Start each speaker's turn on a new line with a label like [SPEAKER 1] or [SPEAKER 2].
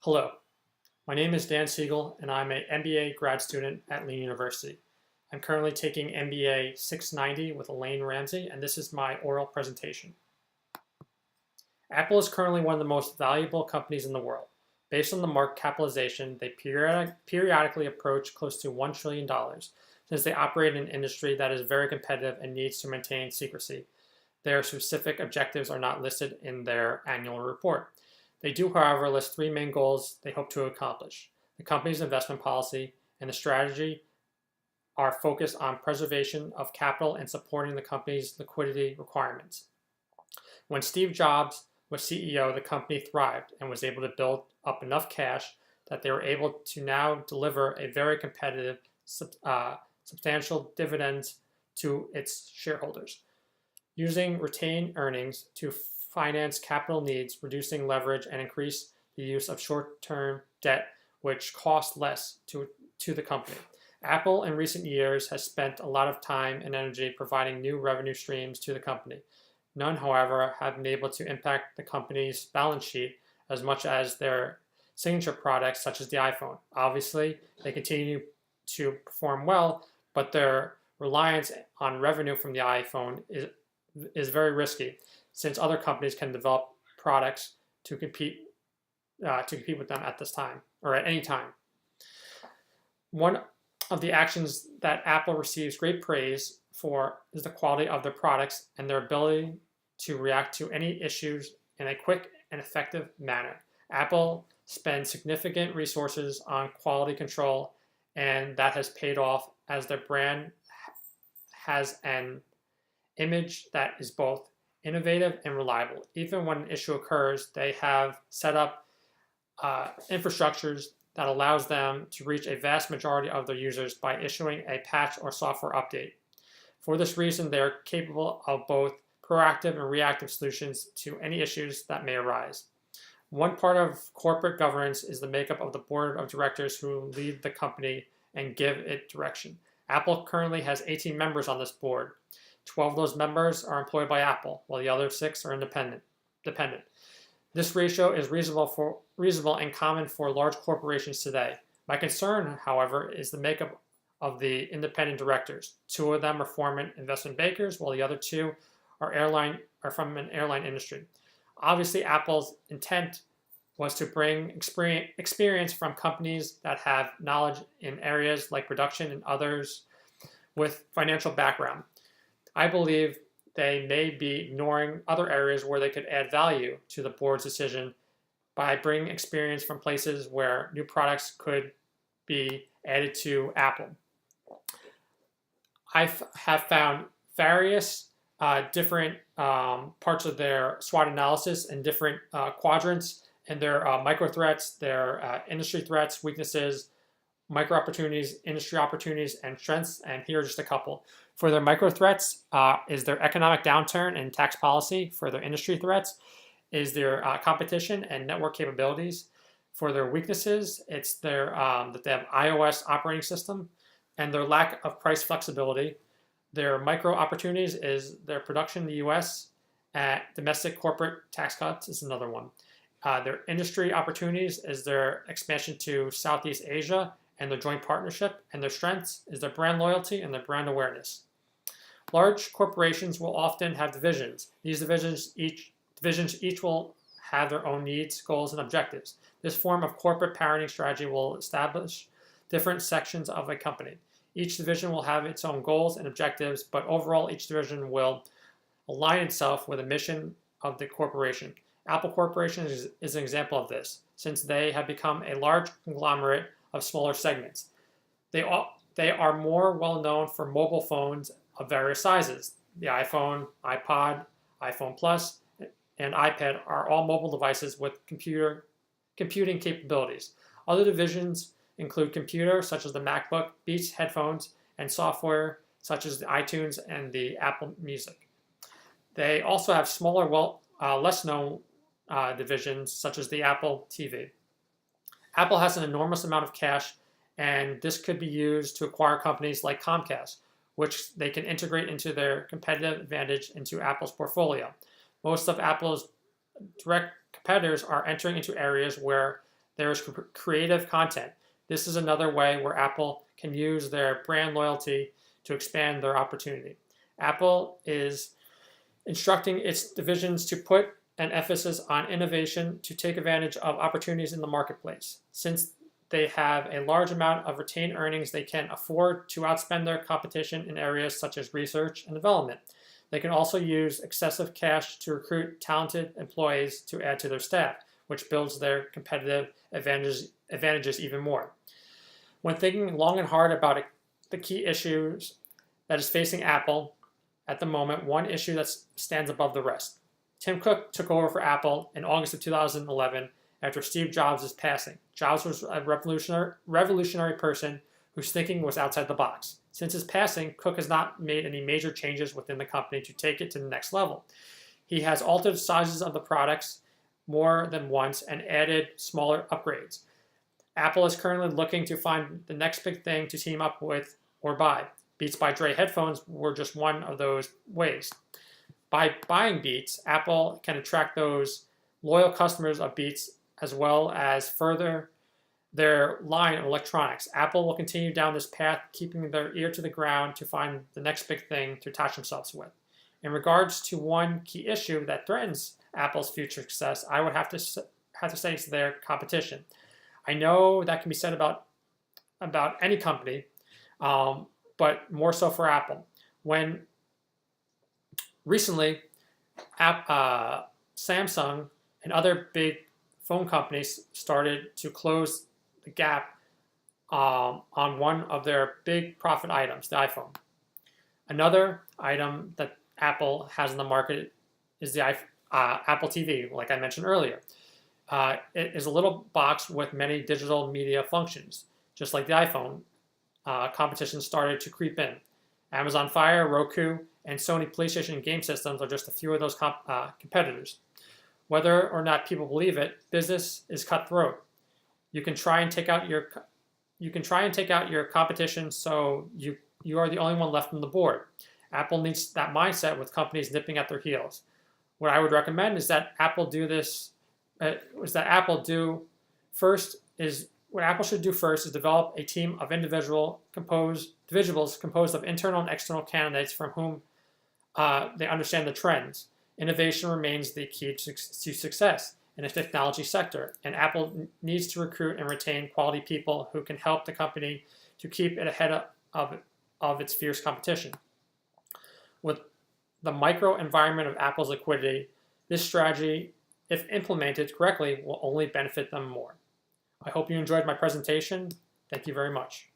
[SPEAKER 1] Hello, my name is Dan Segal, and I'm an MBA grad student at Lehigh University. I'm currently taking MBA 690 with Elaine Ramsey, and this is my oral presentation. Apple is currently one of the most valuable companies in the world. Based on the market capitalization, they periodically approach close to $1 trillion, since they operate in an industry that is very competitive and needs to maintain secrecy. Their specific objectives are not listed in their annual report. They do, however, list three main goals they hope to accomplish. The company's investment policy and the strategy are focused on preservation of capital and supporting the company's liquidity requirements. When Steve Jobs was CEO, the company thrived and was able to build up enough cash that they were able to now deliver a very competitive, substantial dividends to its shareholders. Using retained earnings to finance capital needs, reducing leverage, and increase the use of short-term debt, which costs less to the company. Apple in recent years has spent a lot of time and energy providing new revenue streams to the company. None, however, have been able to impact the company's balance sheet as much as their signature products such as the iPhone. Obviously, they continue to perform well, but their reliance on revenue from the iPhone is very risky, since other companies can develop products to compete with them at this time or at any time. One of the actions that Apple receives great praise for is the quality of their products and their ability to react to any issues in a quick and effective manner. Apple spends significant resources on quality control, and that has paid off as their brand has an image that is both innovative and reliable. Even when an issue occurs, they have set up infrastructures that allows them to reach a vast majority of their users by issuing a patch or software update. For this reason, they are capable of both proactive and reactive solutions to any issues that may arise. One part of corporate governance is the makeup of the board of directors who lead the company and give it direction. Apple currently has 18 members on this board. 12 of those members are employed by Apple, while the other 6 are dependent. This ratio is reasonable and common for large corporations today. My concern, however, is the makeup of the independent directors. 2 of them are former investment bankers, while the other 2 are from an airline industry. Obviously, Apple's intent was to bring experience from companies that have knowledge in areas like production and others with financial background. I believe they may be ignoring other areas where they could add value to the board's decision by bringing experience from places where new products could be added to Apple. I have found various different parts of their SWOT analysis and different quadrants and their micro threats, their industry threats, weaknesses, micro opportunities, industry opportunities, and strengths, and here are just a couple. For their micro threats is their economic downturn and tax policy. For their industry threats is their competition and network capabilities. For their weaknesses, it's their that they have iOS operating system and their lack of price flexibility. Their micro opportunities is their production in the U.S. Domestic corporate tax cuts is another one. Their industry opportunities is their expansion to Southeast Asia and their joint partnership, and their strengths is their brand loyalty and their brand awareness. Large corporations will often have divisions. These divisions each will have their own needs, goals, and objectives. This form of corporate parenting strategy will establish different sections of a company. Each division will have its own goals and objectives, but overall each division will align itself with the mission of the corporation. Apple Corporation is an example of this, since they have become a large conglomerate of smaller segments. They are more well known for mobile phones of various sizes. The iPhone, iPod, iPhone Plus, and iPad are all mobile devices with computing capabilities. Other divisions include computers such as the MacBook, Beats headphones, and software such as the iTunes and the Apple Music. They also have smaller, less known divisions such as the Apple TV. Apple has an enormous amount of cash, and this could be used to acquire companies like Comcast, which they can integrate into their competitive advantage into Apple's portfolio. Most of Apple's direct competitors are entering into areas where There is creative content. This is another way where Apple can use their brand loyalty to expand their opportunity. Apple is instructing its divisions to put an emphasis on innovation to take advantage of opportunities in the marketplace. Since they have a large amount of retained earnings, they can afford to outspend their competition in areas such as research and development. They can also use excessive cash to recruit talented employees to add to their staff, which builds their competitive advantages even more. When thinking long and hard about the key issues that is facing Apple at the moment, one issue that stands above the rest. Tim Cook took over for Apple in August of 2011 after Steve Jobs' passing. Jobs was a revolutionary person whose thinking was outside the box. Since his passing, Cook has not made any major changes within the company to take it to the next level. He has altered sizes of the products more than once and added smaller upgrades. Apple is currently looking to find the next big thing to team up with or buy. Beats by Dre headphones were just one of those ways. By buying Beats, Apple can attract those loyal customers of Beats as well as further their line of electronics. Apple will continue down this path, keeping their ear to the ground to find the next big thing to attach themselves with. In regards to one key issue that threatens Apple's future success, I would have to say it's their competition. I know that can be said about any company, but more so for Apple. When recently, Samsung and other big phone companies started to close the gap on one of their big profit items, the iPhone. Another item that Apple has in the market is the Apple TV, like I mentioned earlier. It is a little box with many digital media functions. Just like the iPhone, competition started to creep in. Amazon Fire, Roku, and Sony PlayStation game systems are just a few of those competitors. Whether or not people believe it, business is cutthroat. You can try and take out your competition, so you are the only one left on the board. Apple needs that mindset with companies nipping at their heels. What I would recommend is that Apple should do first is develop a team of individuals composed of internal and external candidates from whom they understand the trends. Innovation remains the key to success in the technology sector, and Apple needs to recruit and retain quality people who can help the company to keep it ahead of its fierce competition. With the microenvironment of Apple's liquidity, this strategy, if implemented correctly, will only benefit them more. I hope you enjoyed my presentation. Thank you very much.